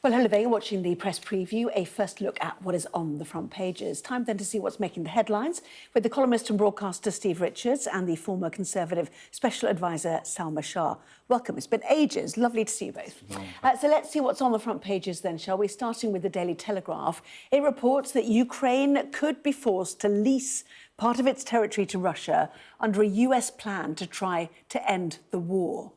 Well, hello there. You're watching the press preview, a first look at what is on the front pages. Time then to see what's making the headlines with the columnist and broadcaster Steve Richards and the former Conservative Special Advisor Salma Shah. Welcome. It's been ages. Lovely to see you both. So let's see what's on the front pages then, shall we? Starting with the Daily Telegraph. It reports that Ukraine could be forced to lease part of its territory to Russia under a US plan to try to end the war.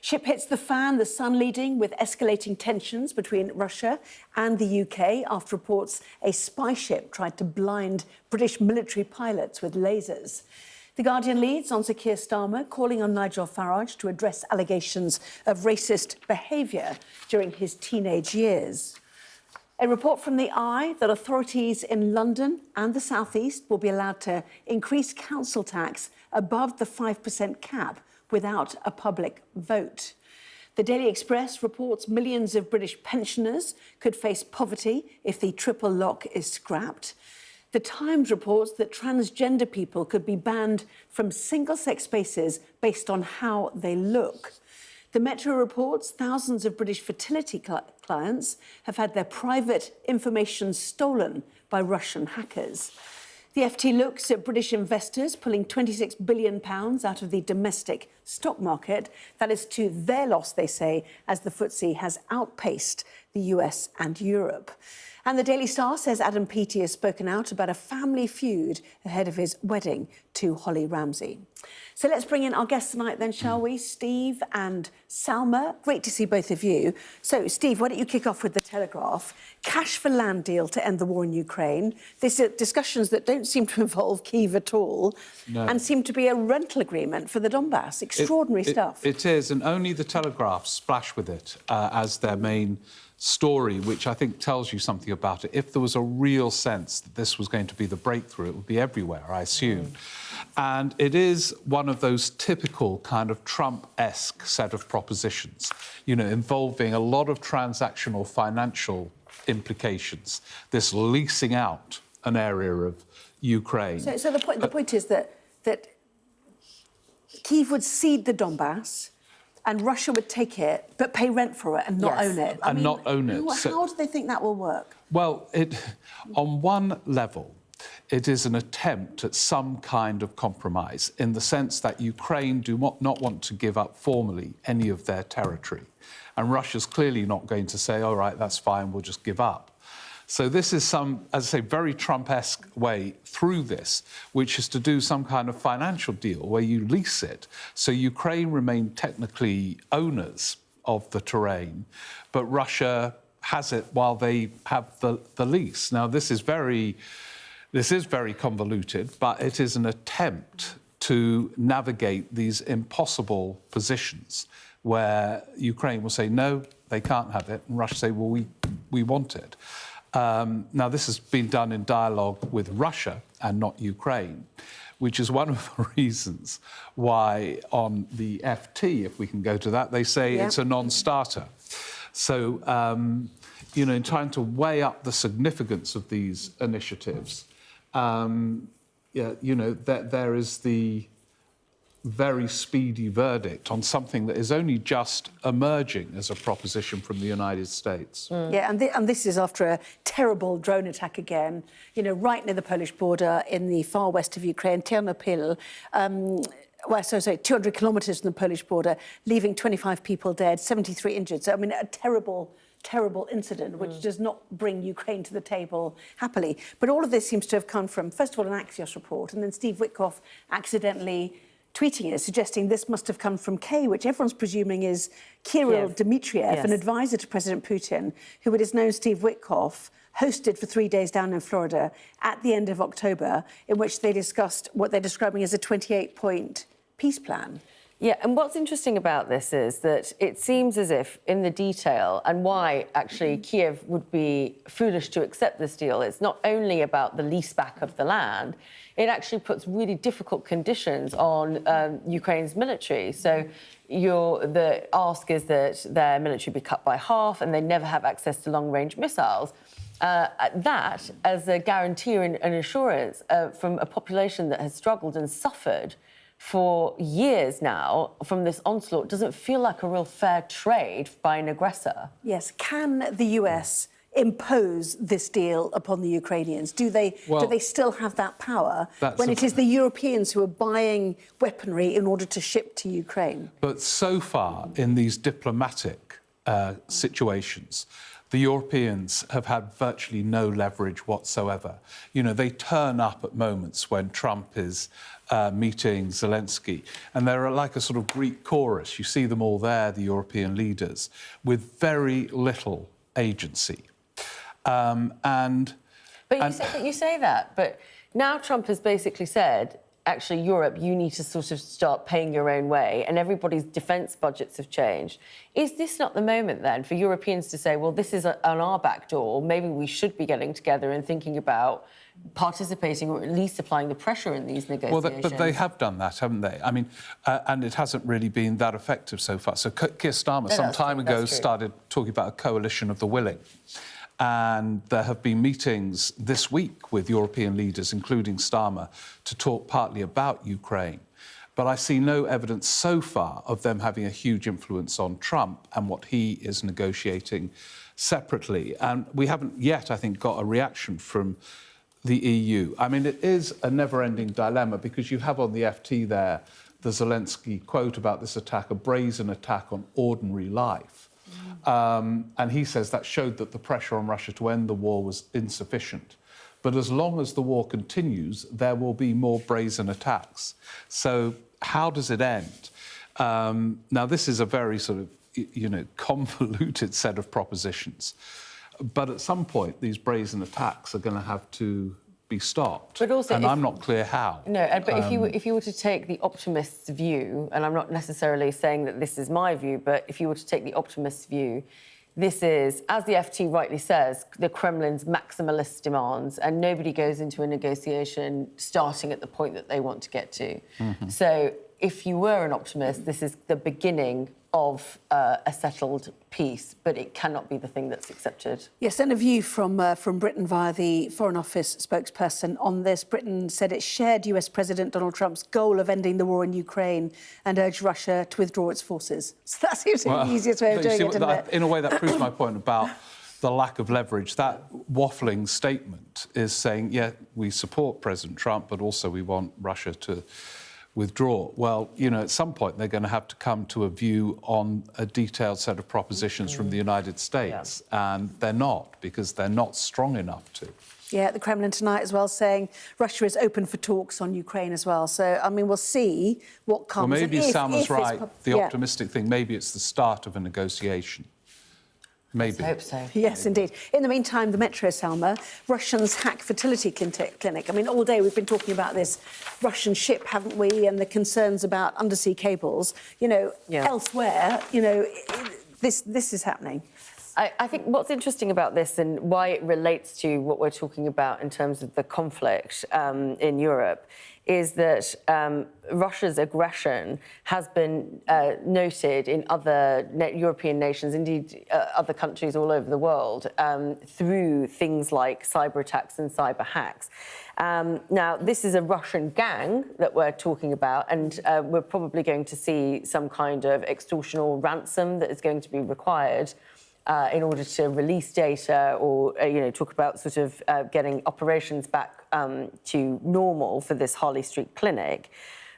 Ship hits the fan, the Sun leading with escalating tensions between Russia and the UK after reports a spy ship tried to blind British military pilots with lasers. The Guardian leads on Sir Keir Starmer calling on Nigel Farage to address allegations of racist behaviour during his teenage years. A report from the Eye that authorities in London and the South East will be allowed to increase council tax above the 5% cap without a public vote. The Daily Express reports millions of British pensioners could face poverty if the triple lock is scrapped. The Times reports that transgender people could be banned from single-sex spaces based on how they look. The Metro reports thousands of British fertility clients have had their private information stolen by Russian hackers. The FT looks at British investors pulling £26 billion out of the domestic stock market. That is to their loss, they say, as the FTSE has outpaced the US and Europe. And the Daily Star says Adam Peaty has spoken out about a family feud ahead of his wedding to Holly Ramsey. So let's bring in our guests tonight then, shall we? Steve and Salma. Great to see both of you. So, Steve, why don't you kick off with the Telegraph? Cash for land deal to end the war in Ukraine. These are discussions that don't seem to involve Kyiv at all and seem to be a rental agreement for the Donbass. Extraordinary stuff. It is, and only the Telegraph splash with it as their main story, which I think tells you something about it. If there was a real sense that this was going to be the breakthrough, it would be everywhere, I assume. And it is one of those typical kind of Trump-esque set of propositions, you know, involving a lot of transactional financial implications, this leasing out an area of Ukraine. So the point is that Kyiv would cede the Donbass and Russia would take it, but pay rent for it and not own it. I mean, not own it. How do they think that will work? Well, on one level, it is an attempt at some kind of compromise in the sense that Ukraine do not want to give up formally any of their territory. And Russia's clearly not going to say, all right, that's fine, we'll just give up. So this is some, as I say, very Trump-esque way through this, which is to do some kind of financial deal where you lease it. So Ukraine remain technically owners of the terrain, but Russia has it while they have the lease. Now, this is very convoluted, but it is an attempt to navigate these impossible positions where Ukraine will say, no, they can't have it, and Russia say, well, we want it. Now, this has been done in dialogue with Russia and not Ukraine, which is one of the reasons why on the FT, if we can go to that, they say it's a non-starter. So, you know, in trying to weigh up the significance of these initiatives, you know, there is the very speedy verdict on something that is only just emerging as a proposition from the United States. Yeah, and this is after a terrible drone attack again, you know, right near the Polish border in the far west of Ukraine, Ternopil, 200 kilometres from the Polish border, leaving 25 people dead, 73 injured. So, I mean, a terrible incident, which does not bring Ukraine to the table happily. But all of this seems to have come from, first of all, an Axios report, and then Steve Witkoff accidentally tweeting it, suggesting this must have come from K, which everyone's presuming is Kirill Dmitriev, an advisor to President Putin, who it is known Steve Witkoff hosted for 3 days down in Florida at the end of October, in which they discussed what they're describing as a 28-point peace plan. Yeah, and what's interesting about this is that it seems as if, in the detail, and why actually Kiev would be foolish to accept this deal, it's not only about the lease back of the land, it actually puts really difficult conditions on Ukraine's military. So the ask is that their military be cut by half and they never have access to long-range missiles. That, as a guarantee and assurance from a population that has struggled and suffered for years now from this onslaught doesn't feel like a real fair trade by an aggressor. Yes. Can the US impose this deal upon the Ukrainians? Do they still have that power when it is the Europeans who are buying weaponry in order to ship to Ukraine? But so far, in these diplomatic situations, the Europeans have had virtually no leverage whatsoever. You know, they turn up at moments when Trump is meeting Zelensky, and they're like a sort of Greek chorus. You see them all there, the European leaders, with very little agency. But you say that, but now Trump has basically said, actually, Europe, you need to sort of start paying your own way, and everybody's defence budgets have changed. Is this not the moment, then, for Europeans to say, well, this is on our back door, maybe we should be getting together and thinking about participating or at least applying the pressure in these negotiations? Well, but they have done that, haven't they? I mean, and it hasn't really been that effective so far. So Keir Starmer, some time ago, started talking about a coalition of the willing. And there have been meetings this week with European leaders, including Starmer, to talk partly about Ukraine. But I see no evidence so far of them having a huge influence on Trump and what he is negotiating separately. And we haven't yet, I think, got a reaction from the EU. I mean, it is a never-ending dilemma because you have on the FT there the Zelensky quote about this attack, a brazen attack on ordinary life. And he says that showed that the pressure on Russia to end the war was insufficient. But as long as the war continues, there will be more brazen attacks. So how does it end? Now, this is a very sort of, convoluted set of propositions. But at some point, these brazen attacks are going to have to be stopped. But also, and I'm not clear how. No, but if you were to take the optimist's view, and I'm not necessarily saying that this is my view, but if you were to take the optimist's view, this is, as the FT rightly says, the Kremlin's maximalist demands, and nobody goes into a negotiation starting at the point that they want to get to. Mm-hmm. So if you were an optimist, this is the beginning of a settled peace, but it cannot be the thing that's accepted. Yes, and a view from Britain via the Foreign Office spokesperson on this. Britain said it shared US President Donald Trump's goal of ending the war in Ukraine and urged Russia to withdraw its forces. So that seems the easiest way of doing it, doesn't it? In a way, that proves my point about the lack of leverage. That waffling statement is saying, yeah, we support President Trump, but also we want Russia to withdraw. Well, at some point they're going to have to come to a view on a detailed set of propositions from the United States, and they're not, because they're not strong enough to. Yeah, the Kremlin tonight as well saying Russia is open for talks on Ukraine as well. So, I mean, we'll see what comes. Well, maybe Salma's right. The optimistic thing, maybe it's the start of a negotiation. Maybe. I hope so. Yes, indeed. In the meantime, the Metro, Salma, Russians hack fertility clinic. I mean, all day we've been talking about this Russian ship, haven't we, and the concerns about undersea cables. Elsewhere, this is happening. I think what's interesting about this and why it relates to what we're talking about in terms of the conflict in Europe is that Russia's aggression has been noted in other European nations, indeed other countries all over the world, through things like cyber attacks and cyber hacks. Now, this is a Russian gang that we're talking about, and we're probably going to see some kind of extortion or ransom that is going to be required in order to release data or, talk about sort of getting operations back to normal for this Harley Street clinic.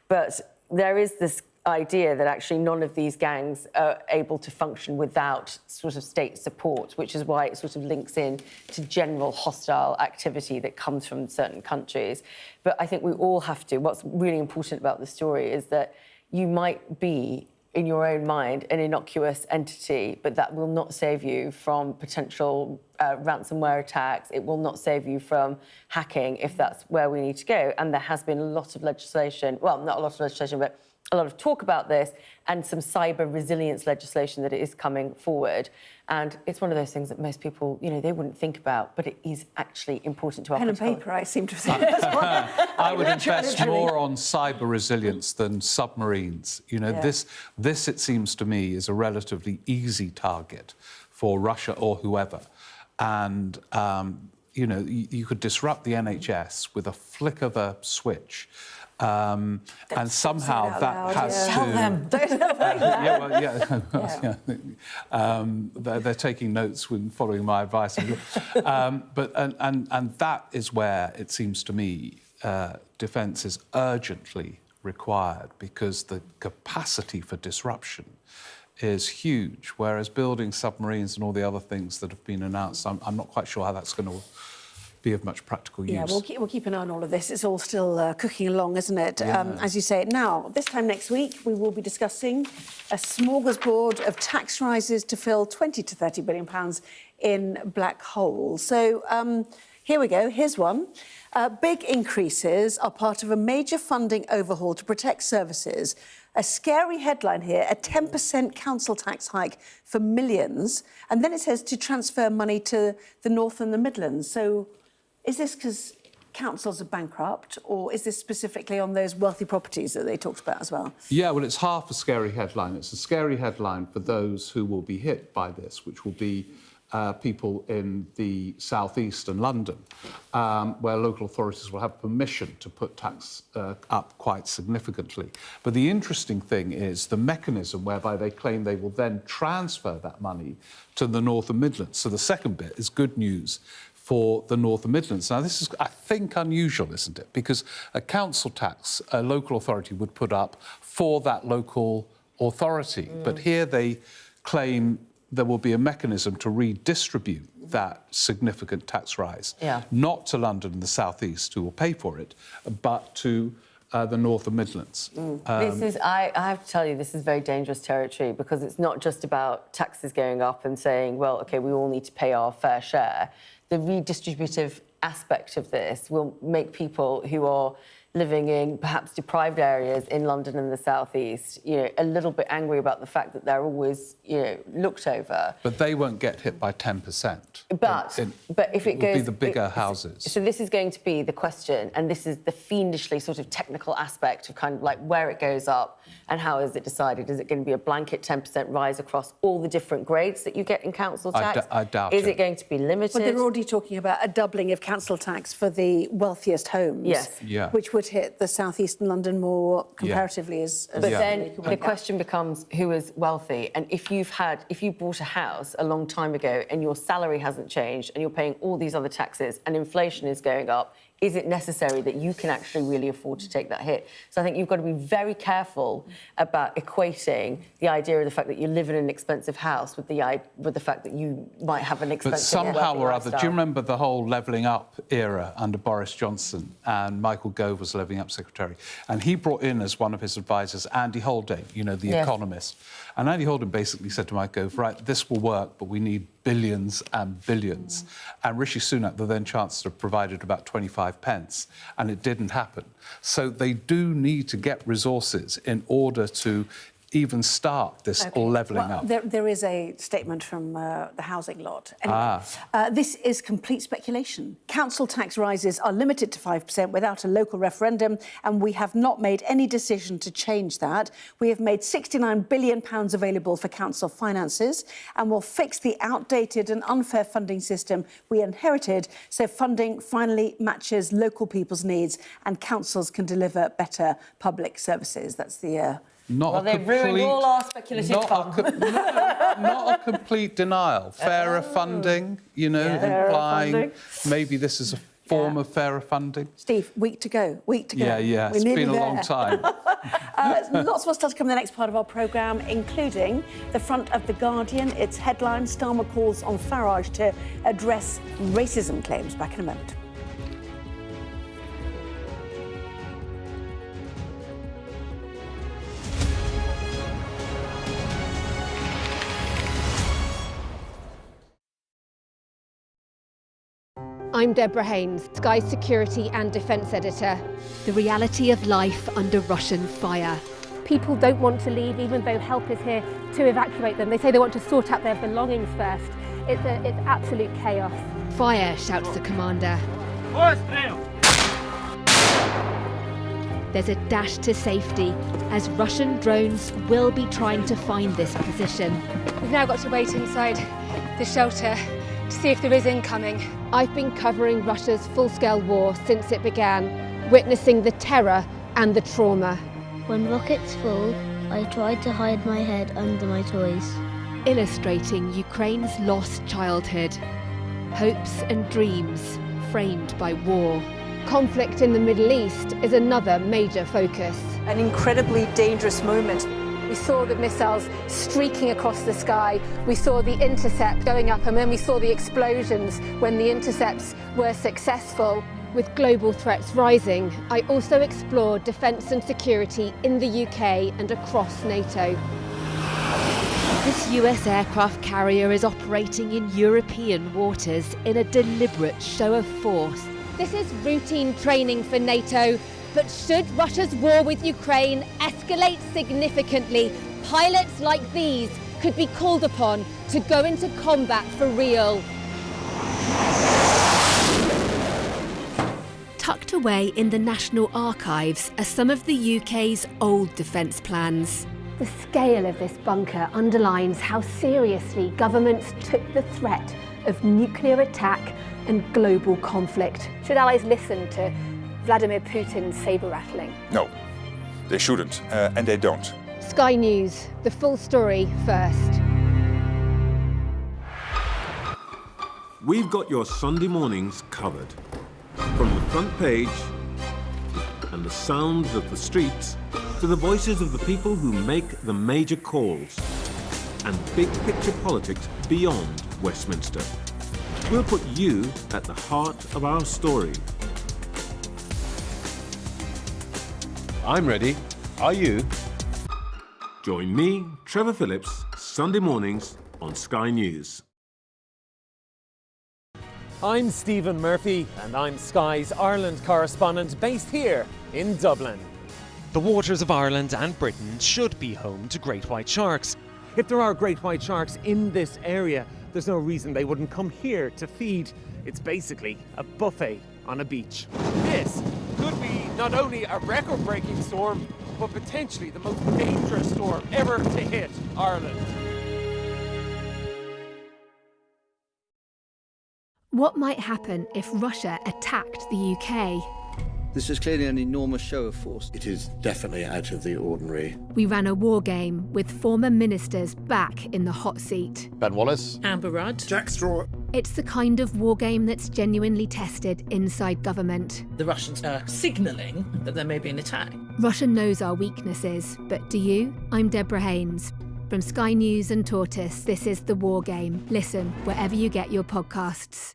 But there is this idea that actually none of these gangs are able to function without sort of state support, which is why it sort of links in to general hostile activity that comes from certain countries. But I think we all have to. What's really important about the story is that you might be in your own mind an innocuous entity, but that will not save you from potential ransomware attacks. It will not save you from hacking if that's where we need to go. And there has been a lot of legislation, well, not a lot of legislation, but a lot of talk about this and some cyber resilience legislation that is coming forward. And it's one of those things that most people, they wouldn't think about, but it is actually important to our pen and paper, I seem to think. I would invest more on cyber resilience than submarines. This, it seems to me, is a relatively easy target for Russia or whoever. And, you could disrupt the NHS with a flick of a switch. And somehow out that loud, has yeah. to... Tell them. Don't They're taking notes when following my advice. And that is where it seems to me defence is urgently required, because the capacity for disruption is huge, whereas building submarines and all the other things that have been announced, I'm not quite sure how that's going to be of much practical use. Yeah, we'll keep an eye on all of this. It's all still cooking along, isn't it? As you say. Now, this time next week, we will be discussing a smorgasbord of tax rises to fill 20 to 30 billion pounds in black holes. So here we go. Here's one. Big increases are part of a major funding overhaul to protect services. A scary headline here, a 10% council tax hike for millions. And then it says to transfer money to the North and the Midlands. So is this because councils are bankrupt, or is this specifically on those wealthy properties that they talked about as well? Yeah, well, it's half a scary headline. It's a scary headline for those who will be hit by this, which will be people in the southeast and London, where local authorities will have permission to put tax up quite significantly. But the interesting thing is the mechanism whereby they claim they will then transfer that money to the North and Midlands. So the second bit is good news for the North and Midlands. Now, this is, I think, unusual, isn't it? Because a council tax, a local authority would put up for that local authority. But here they claim there will be a mechanism to redistribute that significant tax rise, not to London and the South East, who will pay for it, but to the North and Midlands. This is, I have to tell you, this is very dangerous territory, because it's not just about taxes going up and saying, well, OK, we all need to pay our fair share. The redistributive aspect of this will make people who are living in perhaps deprived areas in London and the South East, a little bit angry about the fact that they're always, looked over. But they won't get hit by 10%. But if it goes... will be the bigger houses. So this is going to be the question, and this is the fiendishly sort of technical aspect of kind of like where it goes up and how is it decided. Is it going to be a blanket 10% rise across all the different grades that you get in council tax? I doubt it. Is it going to be limited? But they're already talking about a doubling of council tax for the wealthiest homes. Yes. Yeah. Which would hit the South East and London more comparatively as But then the question becomes who is wealthy, and if you bought a house a long time ago and your salary hasn't changed and you're paying all these other taxes and inflation is going up, is it necessary that you can actually really afford to take that hit? So I think you've got to be very careful about equating the idea of the fact that you live in an expensive house with the fact that you might have an expensive. But somehow or other, lifestyle. do you remember the whole levelling up era under Boris Johnson, and Michael Gove was levelling up secretary, and he brought in as one of his advisors Andy Haldane, the economist, and Andy Haldane basically said to Mike Gove, right, this will work, but we need billions and billions. And Rishi Sunak, the then Chancellor, provided about 25 pence, and it didn't happen. So they do need to get resources in order to even start this levelling up. There is a statement from the housing lot. Anyway, this is complete speculation. Council tax rises are limited to 5% without a local referendum, and we have not made any decision to change that. We have made £69 billion available for council finances, and will fix the outdated and unfair funding system we inherited, so funding finally matches local people's needs and councils can deliver better public services. That's the... they've ruined all our speculative fun. Not a complete denial. Fairer funding, implying maybe this is a form of fairer funding. Steve, week to go. Yeah, it's been a long time. Lots more stuff to come in the next part of our programme, including the front of The Guardian. Its headline, Salma calls on Farage to address racism claims. Back in a moment. I'm Deborah Haynes, Sky Security and Defence Editor. The reality of life under Russian fire. People don't want to leave, even though help is here to evacuate them. They say they want to sort out their belongings first. It's absolute chaos. Fire, shouts the commander. There's a dash to safety, as Russian drones will be trying to find this position. We've now got to wait inside the shelter to see if there is incoming. I've been covering Russia's full-scale war since it began, witnessing the terror and the trauma. When rockets fall, I try to hide my head under my toys. Illustrating Ukraine's lost childhood, hopes and dreams framed by war. Conflict in the Middle East is another major focus. An incredibly dangerous moment. We saw the missiles streaking across the sky. We saw the intercept going up, and then we saw the explosions when the intercepts were successful. With global threats rising, I also explored defence and security in the UK and across NATO. This US aircraft carrier is operating in European waters in a deliberate show of force. This is routine training for NATO, but should Russia's war with Ukraine escalate significantly, pilots like these could be called upon to go into combat for real. Tucked away in the National Archives are some of the UK's old defence plans. The scale of this bunker underlines how seriously governments took the threat of nuclear attack and global conflict. Should allies listen to Vladimir Putin's sabre-rattling? No, they shouldn't, and they don't. Sky News, the full story first. We've got your Sunday mornings covered. From the front page and the sounds of the streets to the voices of the people who make the major calls and big picture politics beyond Westminster. We'll put you at the heart of our story. I'm ready. Are you? Join me, Trevor Phillips, Sunday mornings on Sky News. I'm Stephen Murphy, and I'm Sky's Ireland correspondent based here in Dublin. The waters of Ireland and Britain should be home to great white sharks. If there are great white sharks in this area, there's no reason they wouldn't come here to feed. It's basically a buffet on a beach. This could be not only a record-breaking storm, but potentially the most dangerous storm ever to hit Ireland. What might happen if Russia attacked the UK? This is clearly an enormous show of force. It is definitely out of the ordinary. We ran a war game with former ministers back in the hot seat. Ben Wallace. Amber Rudd. Jack Straw. It's the kind of war game that's genuinely tested inside government. The Russians are signalling that there may be an attack. Russia knows our weaknesses, but do you? I'm Deborah Haynes. From Sky News and Tortoise, this is The War Game. Listen wherever you get your podcasts.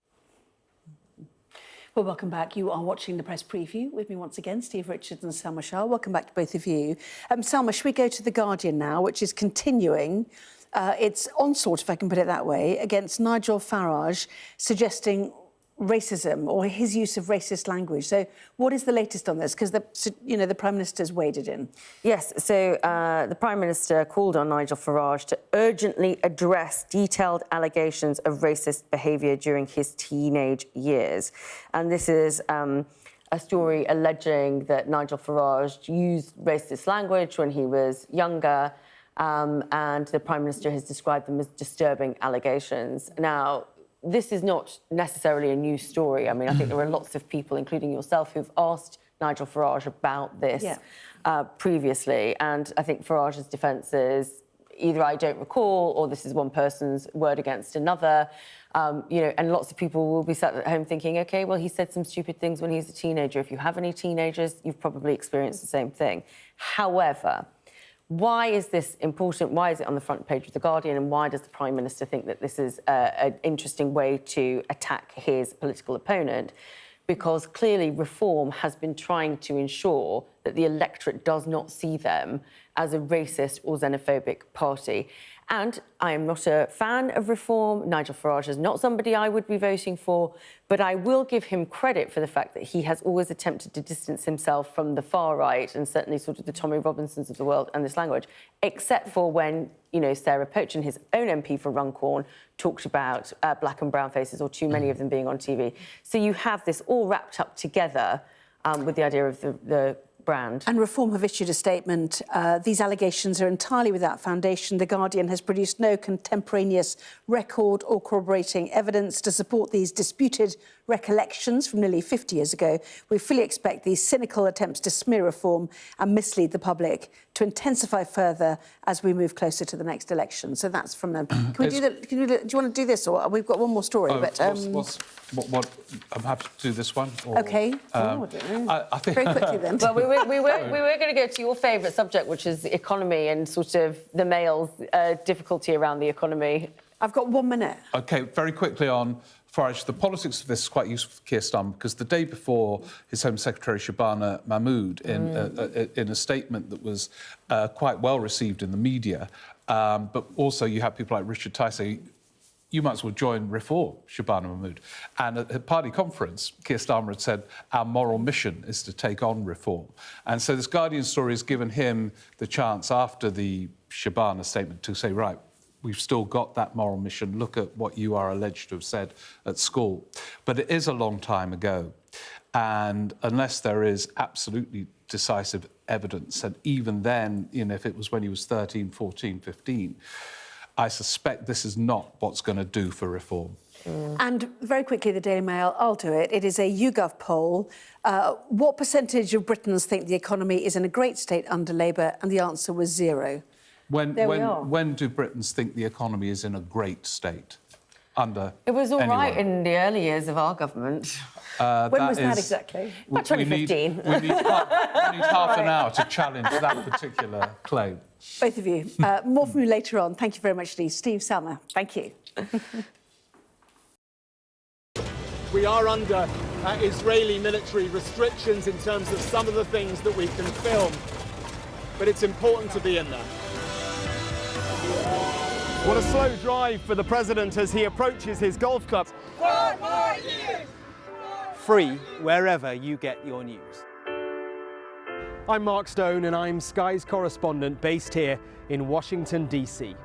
Well, welcome back. You are watching the press preview with me once again, Steve Richards and Salma Shah. Welcome back to both of you. Salma, should we go to The Guardian now, which is continuing its onslaught, if I can put it that way, against Nigel Farage, suggesting racism or his use of racist language. So what is the latest on this? Because the Prime Minister's waded in. Yes, so the Prime Minister called on Nigel Farage to urgently address detailed allegations of racist behaviour during his teenage years. And this is a story alleging that Nigel Farage used racist language when he was younger, and the Prime Minister has described them as disturbing allegations. Now, this is not necessarily a new story. I mean, I think there are lots of people, including yourself, who've asked Nigel Farage about this previously. And I think Farage's defence is either I don't recall or this is one person's word against another. And lots of people will be sat at home thinking, OK, well, he said some stupid things when he was a teenager. If you have any teenagers, you've probably experienced the same thing. However, why is this important? Why is it on the front page of The Guardian? And why does the Prime Minister think that this is an interesting way to attack his political opponent? Because clearly Reform has been trying to ensure that the electorate does not see them as a racist or xenophobic party. And I am not a fan of Reform. Nigel Farage is not somebody I would be voting for, but I will give him credit for the fact that he has always attempted to distance himself from the far right and certainly sort of the Tommy Robinsons of the world and this language, except for when, Sarah Pochen, his own MP for Runcorn, talked about black and brown faces or too many of them being on TV. So you have this all wrapped up together with the idea of the brand. And Reform have issued a statement. These allegations are entirely without foundation. The Guardian has produced no contemporaneous record or corroborating evidence to support these disputed recollections from nearly 50 years ago. We fully expect these cynical attempts to smear Reform and mislead the public to intensify further as we move closer to the next election. So that's from them. Can we do that? Do you want to do this, or we've got one more story? What I'm happy to do this one. Or, OK. I think very quickly then. Well, we were going to go to your favourite subject, which is the economy and sort of the Mail's difficulty around the economy. I've got 1 minute. OK, very quickly on Farage. The politics of this is quite useful for Keir Starmer because the day before, his Home Secretary Shabana Mahmood, in a statement that was quite well received in the media, but also you have people like Richard Tice say, you might as well join Reform, Shabana Mahmood. And at the party conference, Keir Starmer had said, our moral mission is to take on Reform. And so this Guardian story has given him the chance after the Shabana statement to say, right, we've still got that moral mission. Look at what you are alleged to have said at school. But it is a long time ago. And unless there is absolutely decisive evidence, and even then, if it was when he was 13, 14, 15, I suspect this is not what's going to do for Reform. And very quickly, the Daily Mail, I'll do it. It is a YouGov poll. What percentage of Britons think the economy is in a great state under Labour? And the answer was 0. When do Britons think the economy is in a great state under It was all anyone? right in the early years of our government. When was that exactly? About 2015. We need half an hour to challenge that particular claim. Both of you. More from you later on. Thank you very much, Steve. Steve, Salma, thank you. We are under Israeli military restrictions in terms of some of the things that we can film, but it's important to be in there. What a slow drive for the president as he approaches his golf club. 4 more years! Free wherever you get your news. I'm Mark Stone and I'm Sky's correspondent based here in Washington, D.C.